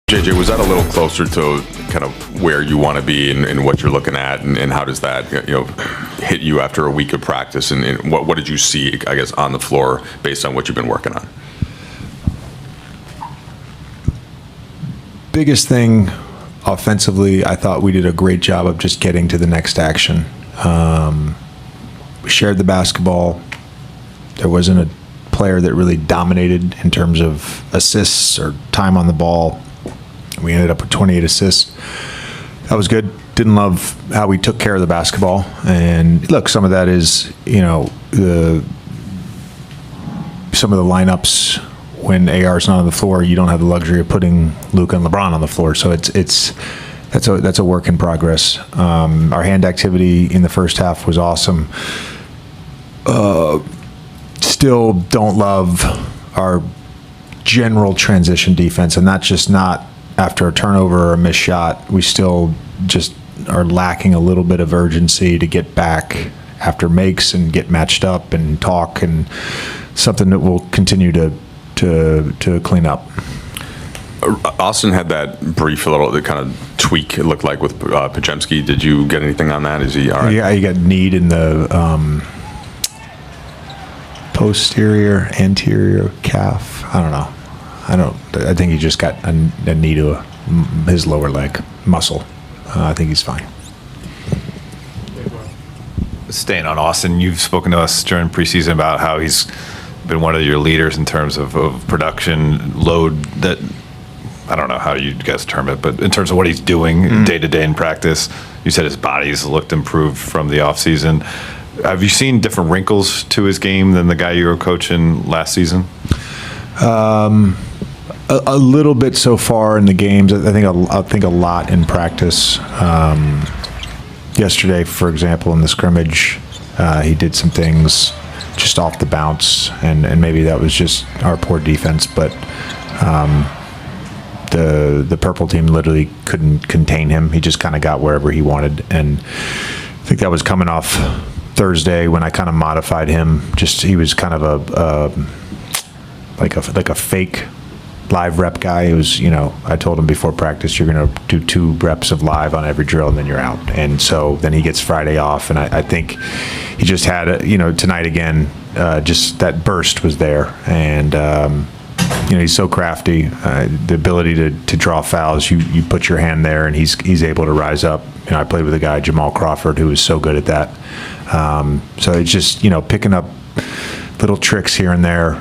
JJ, was that a little closer to kind of where you want to be and what you're looking at, and how does that hit you after a week of practice, and what did you see, I guess, on the floor based on what you've been working on? Biggest thing offensively, I thought we did a great job of just getting to the next action. We shared the basketball. There wasn't a player that really dominated in terms of assists or time on the ball. We ended up with 28 assists. That was good. Didn't love how we took care of the basketball. And look, some of that is, some of the lineups when AR's not on the floor, you don't have the luxury of putting Luka and LeBron on the floor. So that's a work in progress. Our hand activity in the first half was awesome. Still don't love our general transition defense, and that's just not after a turnover or a missed shot. We still just are lacking a little bit of urgency to get back after makes and get matched up and talk, and something that we'll continue to clean up. Austin had that brief little kind of tweak, it looked like, with Pajemski. Did you get anything on that? Is he all right? Yeah, he got kneed in the posterior, anterior calf. I don't know. I think he just got a knee to his lower leg muscle. I think he's fine. Staying on Austin, you've spoken to us during preseason about how he's been one of your leaders in terms of production load. That, I don't know how you guys term it, but in terms of what he's doing day to day in practice, you said his body's looked improved from the offseason. Have you seen different wrinkles to his game than the guy you were coaching last season? A little bit so far in the games. I think a lot in practice. Yesterday, for example, in the scrimmage, he did some things just off the bounce, and maybe that was just our poor defense, but the purple team literally couldn't contain him. He just kind of got wherever he wanted, and I think that was coming off Thursday when I kind of modified him. Just he was kind of like a fake live rep guy. It was, I told him before practice, you're going to do 2 reps of live on every drill and then you're out. And so then he gets Friday off, and I think he just had tonight again, just that burst was there. And he's so crafty. The ability to draw fouls, you put your hand there and he's able to rise up. I played with a guy, Jamal Crawford, who was so good at that. So it's just picking up little tricks here and there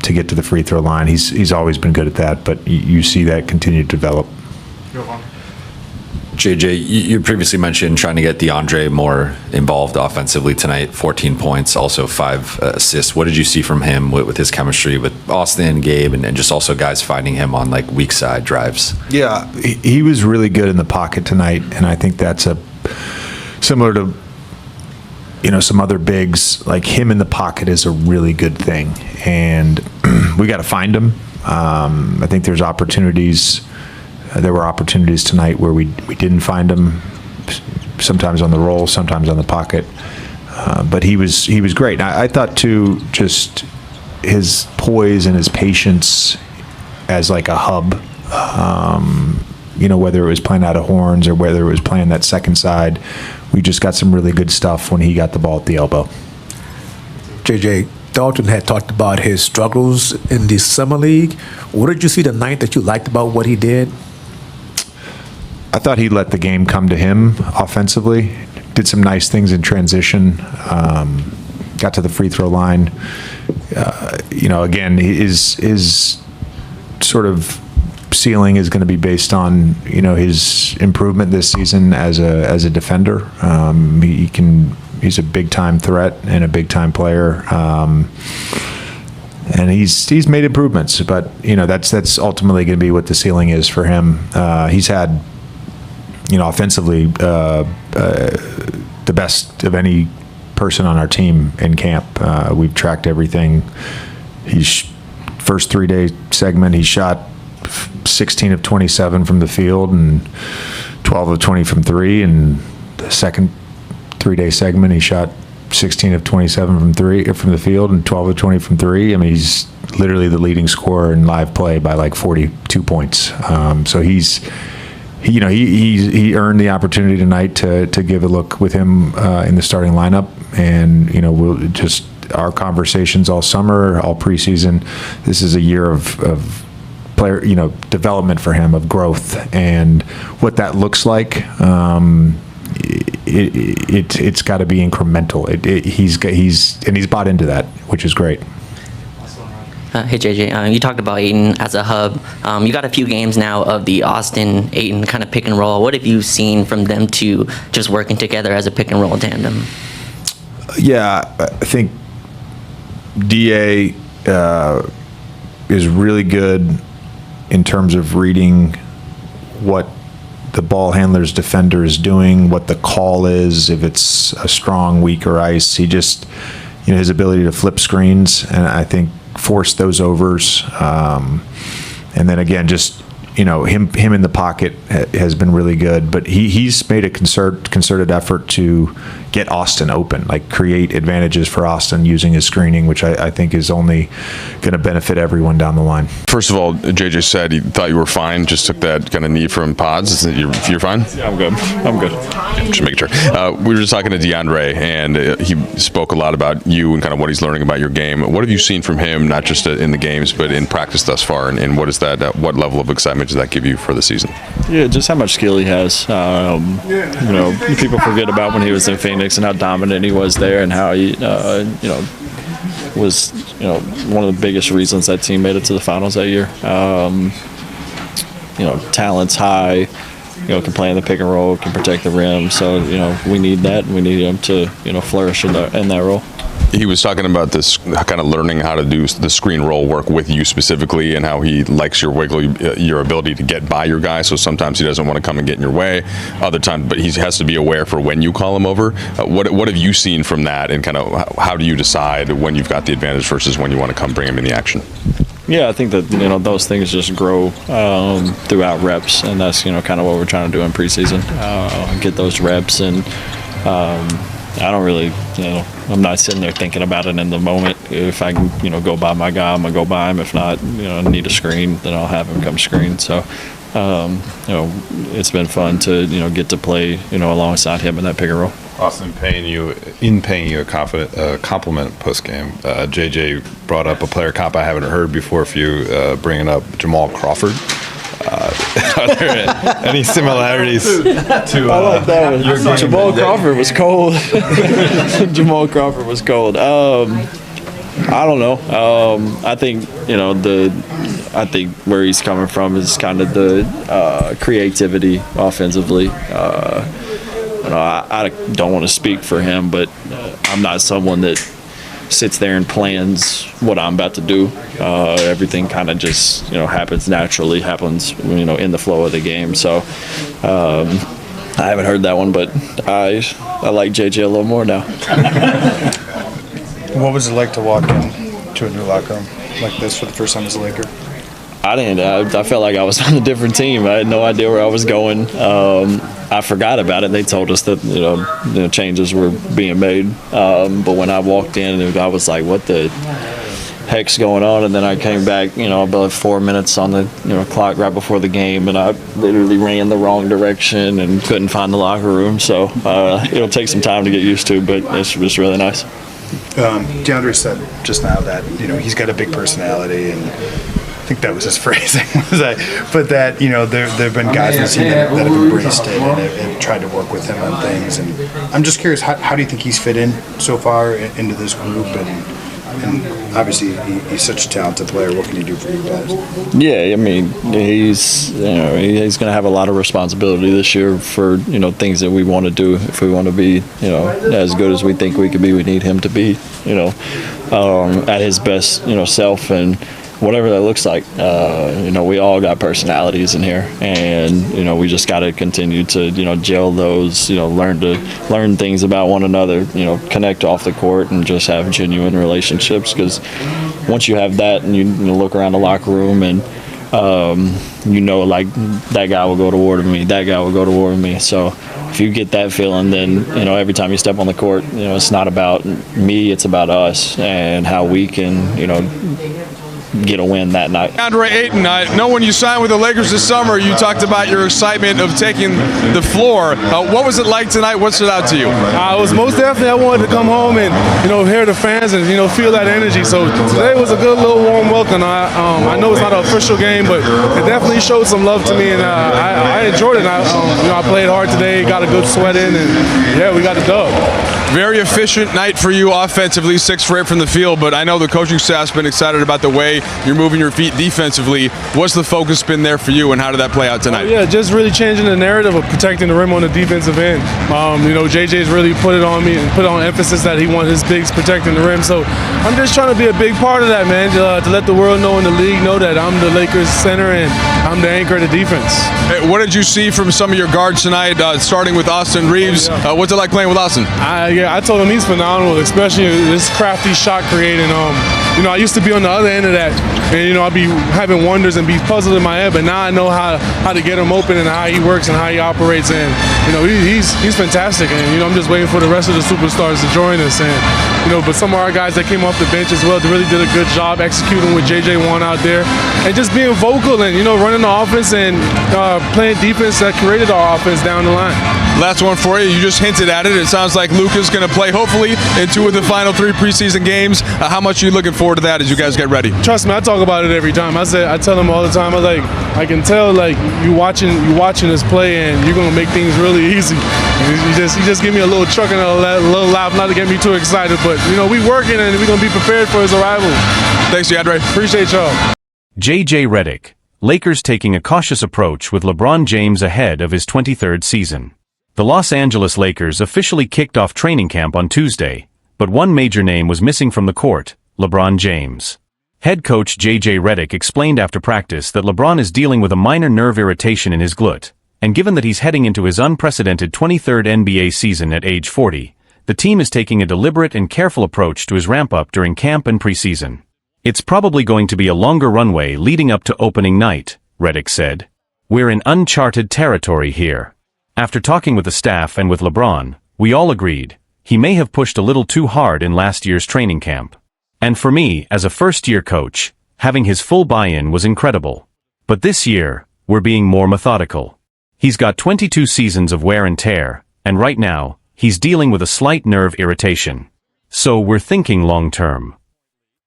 to get to the free throw line. He's always been good at that, but you see that continue to develop. JJ, you previously mentioned trying to get DeAndre more involved offensively tonight. 14 points, also 5 assists. What did you see from him with his chemistry with Austin, Gabe, and just also guys finding him on like weak side drives? Yeah, he was really good in the pocket tonight, and I think that's similar to some other bigs. Like him in the pocket is a really good thing, and we got to find him. I think there's opportunities. There were opportunities tonight where we didn't find him. Sometimes on the roll, sometimes on the pocket. But he was great. I thought too, just his poise and his patience as like a hub. Whether it was playing out of horns or whether it was playing that second side, we just got some really good stuff when he got the ball at the elbow. JJ, Dalton had talked about his struggles in the summer league. What did you see tonight that you liked about what he did? I thought he let the game come to him offensively. Did some nice things in transition. Got to the free throw line. Again, his sort of ceiling is going to be based on his improvement this season as a defender. He's a big time threat and a big time player, and he's made improvements. But that's ultimately going to be what the ceiling is for him. He's had offensively the best of any person on our team in camp. We've tracked everything. He's first 3-day segment, he shot 16 of 27 from the field and 12 of 20 from 3. And the second 3-day segment, he shot 16 of 27 from the field and 12 of 20 from three. I mean, he's literally the leading scorer in live play by like 42 points. So he earned the opportunity tonight to give a look with him in the starting lineup. And, we'll just our conversations all summer, all preseason. This is a year of player, development for him, of growth, and what that looks like. It's got to be incremental. He's bought into that, which is great. Hey JJ, you talked about Ayton as a hub. You got a few games now of the Austin Ayton kind of pick and roll. What have you seen from them two just working together as a pick and roll tandem? Yeah, I think DA is really good in terms of reading what the ball handler's defender is doing, what the call is, if it's a strong, weak, or ice. He just, his ability to flip screens, and I think force those overs. And then again, just, him in the pocket has been really good. But he's made a concerted effort to get Austin open, like create advantages for Austin using his screening, which I think is only going to benefit everyone down the line. First of all, JJ said he thought you were fine, just took that kind of knee from Pods. You're fine? Yeah, I'm good. Just making sure. We were just talking to DeAndre, and he spoke a lot about you and kind of what he's learning about your game. What have you seen from him, not just in the games, but in practice thus far? And what is that? What level of excitement does that give you for the season? Yeah, just how much skill he has. People forget about when he was in Phoenix and how dominant he was there, and how he, was one of the biggest reasons that team made it to the finals that year. Talent's high. Can play in the pick and roll, can protect the rim. So we need that, and we need him to flourish in that role. He was talking about this kind of learning how to do the screen roll work with you specifically, and how he likes your your ability to get by your guy. So sometimes he doesn't want to come and get in your way. Other times, but he has to be aware for when you call him over. What have you seen from that, and kind of how do you decide when you've got the advantage versus when you want to come bring him in the action? Yeah, I think that those things just grow throughout reps, and that's kind of what we're trying to do in preseason. Get those reps, and I don't really, I'm not sitting there thinking about it in the moment. If I can, go by my guy, I'm gonna go by him. If not, I need a screen, then I'll have him come screen. So, it's been fun to, get to play, alongside him in that pick and roll. Austin, paying you a compliment post game. JJ brought up a player comp I haven't heard before. If you bringing up Jamal Crawford. Are there any similarities to I like that one. your game? Jamal Crawford was cold. Jamal Crawford was cold. I don't know. I think I think where he's coming from is kind of the creativity offensively. I don't want to speak for him, but I'm not someone that sits there and plans what I'm about to do. Everything kind of just happens naturally, happens in the flow of the game. So I haven't heard that one, but I like JJ a little more now. What was it like to walk into a new locker room like this for the first time as a Laker? I felt like I was on a different team. I had no idea where I was going. I forgot about it. They told us that changes were being made. But when I walked in, I was like, "What the heck's going on?" And then I came back, about 4 minutes on the clock right before the game, and I literally ran the wrong direction and couldn't find the locker room. So it'll take some time to get used to, but it's really nice. DeAndre said just now that he's got a big personality, and I think that was his phrasing. But that there have been guys in the team that have embraced it and have tried to work with him on things. And I'm just curious, how do you think he's fit in so far into this group? And obviously he's such a talented player. What can he do for you guys? Yeah, I mean he's going to have a lot of responsibility this year for things that we want to do. If we want to be as good as we think we could be, we need him to be at his best self, and whatever that looks like. We all got personalities in here, and we just got to continue to gel those, learn things about one another, connect off the court, and just have genuine relationships. Because once you have that, and you look around the locker room, and like that guy will go to war with me, that guy will go to war with me. So if you get that feeling, then every time you step on the court, it's not about me, it's about us and how we can get a win that night. DeAndre Ayton, I know when you signed with the Lakers this summer, you talked about your excitement of taking the floor. What was it like tonight? What stood out to you? It was most definitely, I wanted to come home and hear the fans and feel that energy. So today was a good little warm welcome. I know it's not an official game, but it definitely showed some love to me, and I enjoyed it. I played hard today, got a good sweat in, and yeah, we got the dub. Very efficient night for you offensively, 6 for 8 from the field, but I know the coaching staff's been excited about the way you're moving your feet defensively. What's the focus been there for you, and how did that play out tonight? Yeah, just really changing the narrative of protecting the rim on the defensive end. JJ's really put it on me and put on emphasis that he wants his bigs protecting the rim. So I'm just trying to be a big part of that, man, to let the world know in the league know that I'm the Lakers center and I'm the anchor of the defense. Hey, what did you see from some of your guards tonight, starting with Austin Reeves? What's it like playing with Austin? I told him he's phenomenal, especially this crafty shot creating. I used to be on the other end of that, and I'd be having wonders and be puzzled in my head. But now I know how to get him open and how he works and how he operates. And he's fantastic. And I'm just waiting for the rest of the superstars to join us. And but some of our guys that came off the bench as well, they really did a good job executing what JJ won out there, and just being vocal and running the offense and playing defense that created our offense down the line. Last one for you. You just hinted at it. It sounds like Luka's going to play, hopefully, in 2 of the final 3 preseason games. How much are you looking forward to that as you guys get ready? Trust me, I talk about it every time. I tell them all the time. I can tell you watching us play, and you're going to make things really easy. You just give me a little chuck and a little laugh, not to get me too excited. But we working, and we're going to be prepared for his arrival. Thanks, DeAndre. Appreciate y'all. J.J. Redick, Lakers taking a cautious approach with LeBron James ahead of his 23rd season. The Los Angeles Lakers officially kicked off training camp on Tuesday, but one major name was missing from the court: LeBron James. Head coach J.J. Redick explained after practice that LeBron is dealing with a minor nerve irritation in his glute, and given that he's heading into his unprecedented 23rd NBA season at age 40, the team is taking a deliberate and careful approach to his ramp-up during camp and preseason. It's probably going to be a longer runway leading up to opening night, Redick said. We're in uncharted territory here. After talking with the staff and with LeBron, we all agreed he may have pushed a little too hard in last year's training camp. And for me, as a first-year coach, having his full buy-in was incredible. But this year, we're being more methodical. He's got 22 seasons of wear and tear, and right now, he's dealing with a slight nerve irritation. So we're thinking long-term.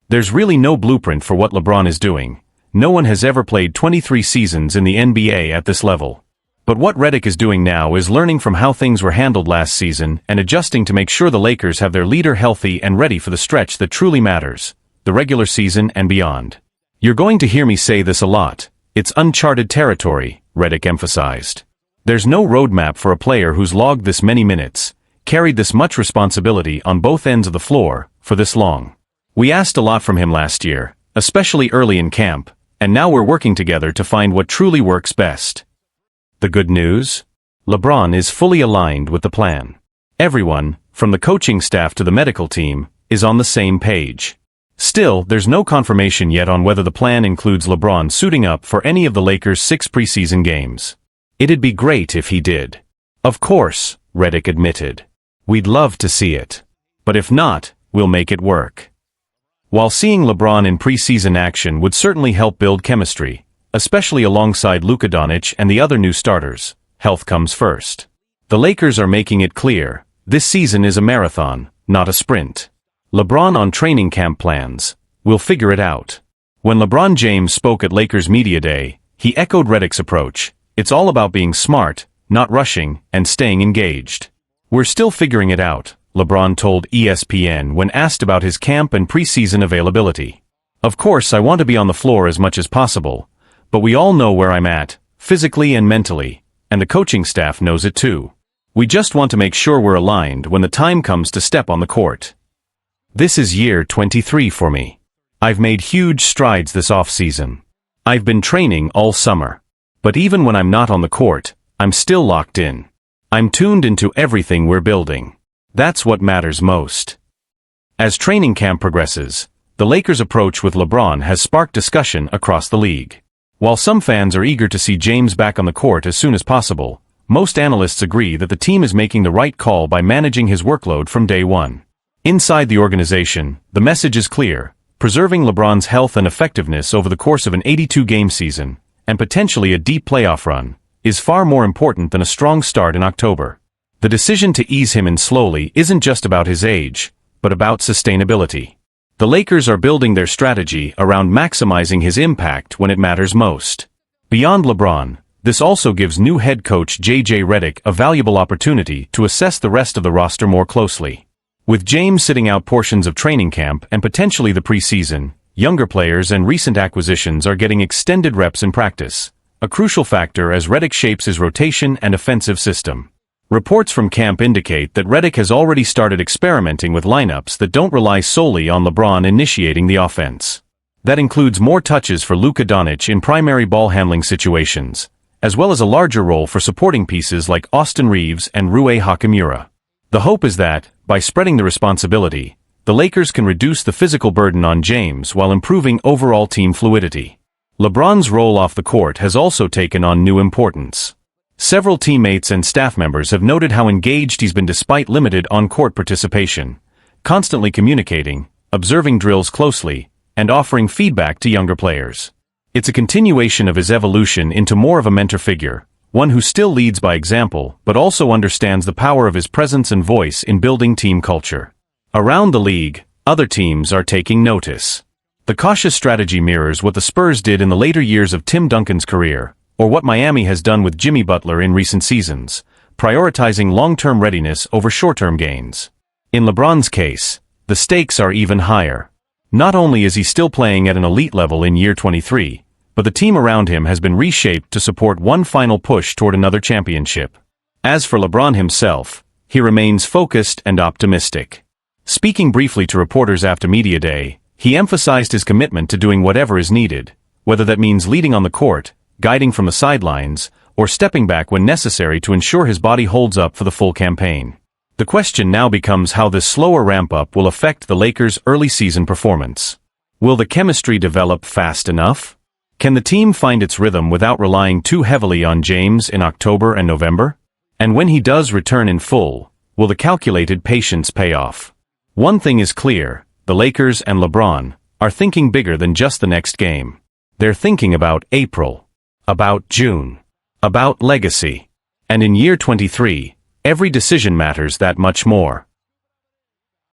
There's really no blueprint for what LeBron is doing. No one has ever played 23 seasons in the NBA at this level. But what Redick is doing now is learning from how things were handled last season and adjusting to make sure the Lakers have their leader healthy and ready for the stretch that truly matters, the regular season and beyond. You're going to hear me say this a lot. It's uncharted territory, Redick emphasized. There's no roadmap for a player who's logged this many minutes, carried this much responsibility on both ends of the floor, for this long. We asked a lot from him last year, especially early in camp, and now we're working together to find what truly works best. The good news? LeBron is fully aligned with the plan. Everyone, from the coaching staff to the medical team, is on the same page. Still, there's no confirmation yet on whether the plan includes LeBron suiting up for any of the Lakers' 6 preseason games. It'd be great if he did. Of course, Redick admitted. We'd love to see it. But if not, we'll make it work. While seeing LeBron in preseason action would certainly help build chemistry, especially alongside Luka Doncic and the other new starters, health comes first. The Lakers are making it clear, this season is a marathon, not a sprint. LeBron on training camp plans. We'll figure it out. When LeBron James spoke at Lakers Media Day, he echoed Redick's approach. It's all about being smart, not rushing, and staying engaged. We're still figuring it out, LeBron told ESPN when asked about his camp and preseason availability. Of course, I want to be on the floor as much as possible, but we all know where I'm at, physically and mentally, and the coaching staff knows it too. We just want to make sure we're aligned when the time comes to step on the court. This is year 23 for me. I've made huge strides this off-season. I've been training all summer. But even when I'm not on the court, I'm still locked in. I'm tuned into everything we're building. That's what matters most. As training camp progresses, the Lakers' approach with LeBron has sparked discussion across the league. While some fans are eager to see James back on the court as soon as possible, Most analysts agree that the team is making the right call by managing his workload from day one. Inside the organization, the message is clear: preserving LeBron's health and effectiveness over the course of an 82-game season, and potentially a deep playoff run, is far more important than a strong start in October. The decision to ease him in slowly isn't just about his age, but about sustainability. The Lakers are building their strategy around maximizing his impact when it matters most. Beyond LeBron, this also gives new head coach J.J. Redick a valuable opportunity to assess the rest of the roster more closely. With James sitting out portions of training camp and potentially the preseason, younger players and recent acquisitions are getting extended reps in practice, a crucial factor as Redick shapes his rotation and offensive system. Reports from camp indicate that Redick has already started experimenting with lineups that don't rely solely on LeBron initiating the offense. That includes more touches for Luka Doncic in primary ball-handling situations, as well as a larger role for supporting pieces like Austin Reeves and Rui Hachimura. The hope is that, by spreading the responsibility, the Lakers can reduce the physical burden on James while improving overall team fluidity. LeBron's role off the court has also taken on new importance. Several teammates and staff members have noted how engaged he's been despite limited on-court participation, constantly communicating, observing drills closely, and offering feedback to younger players. It's a continuation of his evolution into more of a mentor figure, one who still leads by example but also understands the power of his presence and voice in building team culture. Around the league, other teams are taking notice. The cautious strategy mirrors what the Spurs did in the later years of Tim Duncan's career, or what Miami has done with Jimmy Butler in recent seasons, prioritizing long-term readiness over short-term gains. In LeBron's case, the stakes are even higher. Not only is he still playing at an elite level in year 23, but the team around him has been reshaped to support one final push toward another championship. As for LeBron himself, he remains focused and optimistic. Speaking briefly to reporters after Media Day, he emphasized his commitment to doing whatever is needed, whether that means leading on the court, guiding from the sidelines, or stepping back when necessary to ensure his body holds up for the full campaign. The question now becomes how this slower ramp-up will affect the Lakers' early season performance. Will the chemistry develop fast enough? Can the team find its rhythm without relying too heavily on James in October and November? And when he does return in full, will the calculated patience pay off? One thing is clear: the Lakers and LeBron are thinking bigger than just the next game. They're thinking about April, about June, about legacy. And in year 23, every decision matters that much more.